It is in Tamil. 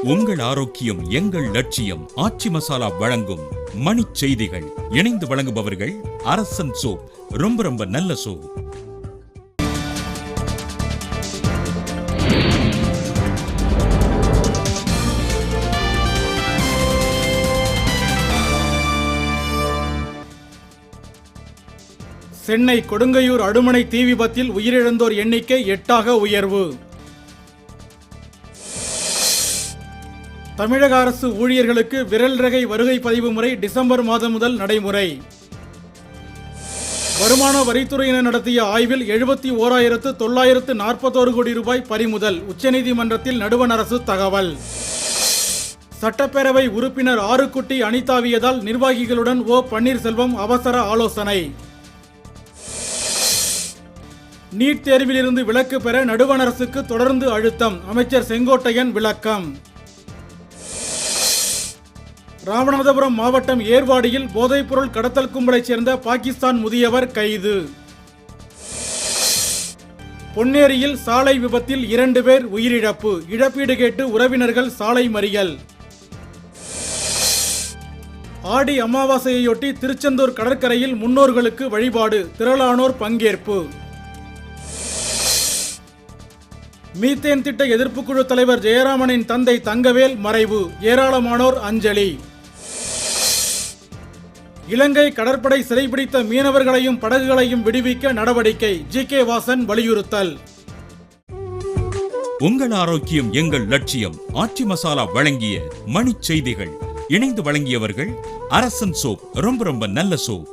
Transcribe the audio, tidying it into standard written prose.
உங்கள் ஆரோக்கியம் எங்கள் லட்சியம். ஆச்சி மசாலா வழங்கும் மணிச் செய்திகள். இணைந்து வழங்குபவர்கள் அரசன் சோப். ரொம்ப நல்ல சோப். சென்னை கொடுங்கையூர் அடுமனை தீ விபத்தில் உயிரிழந்தோர் எண்ணிக்கை 8ஆக உயர்வு. தமிழக அரசு ஊழியர்களுக்கு விரல் ரகை வருகை பதிவு முறை டிசம்பர் மாதம் முதல் நடைமுறை. வருமான வரித்துறையினர் நடத்திய ஆய்வில் 71,941 கோடி ரூபாய் பறிமுதல். உச்சநீதிமன்றத்தில் நடுவண் அரசு தகவல். சட்டப்பேரவை உறுப்பினர் ஆறுக்குட்டி அணிதாவியதால் நிர்வாகிகளுடன் ஓ பன்னீர்செல்வம் அவசர ஆலோசனை. நீட் தேர்விலிருந்து விலக்கு பெற நடுவண் அரசுக்கு தொடர்ந்து அழுத்தம். அமைச்சர் செங்கோட்டையன் விளக்கம். ராமநாதபுரம் மாவட்டம் ஏர்வாடியில் போதைப்பொருள் கடத்தல் கும்பலைச் சேர்ந்த பாகிஸ்தான் முதியவர் கைது. பொன்னேரியில் சாலை விபத்தில் 2 பேர் உயிரிழப்பு. இழப்பீடு கேட்டு உறவினர்கள் சாலை மறியல். ஆடி அமாவாசையொட்டி திருச்செந்தூர் கடற்கரையில் முன்னோர்களுக்கு வழிபாடு. திரளானோர் பங்கேற்பு. மீத்தேன் திட்ட எதிர்ப்பு குழு தலைவர் ஜெயராமனின் தந்தை தங்கவேல் மறைவு. ஏராளமானோர் அஞ்சலி. இலங்கை கடற்படை சிறைபிடித்த மீனவர்களையும் படகுகளையும் விடுவிக்க நடவடிக்கை. ஜி.கே. வாசன் வலியுறுத்தல். உங்கள் ஆரோக்கியம் எங்கள் லட்சியம். ஆச்சி மசாலா வழங்கிய மணிச் செய்திகள். இணைந்து வழங்கியவர்கள் அரசன் சோப். ரொம்ப நல்ல சோப்.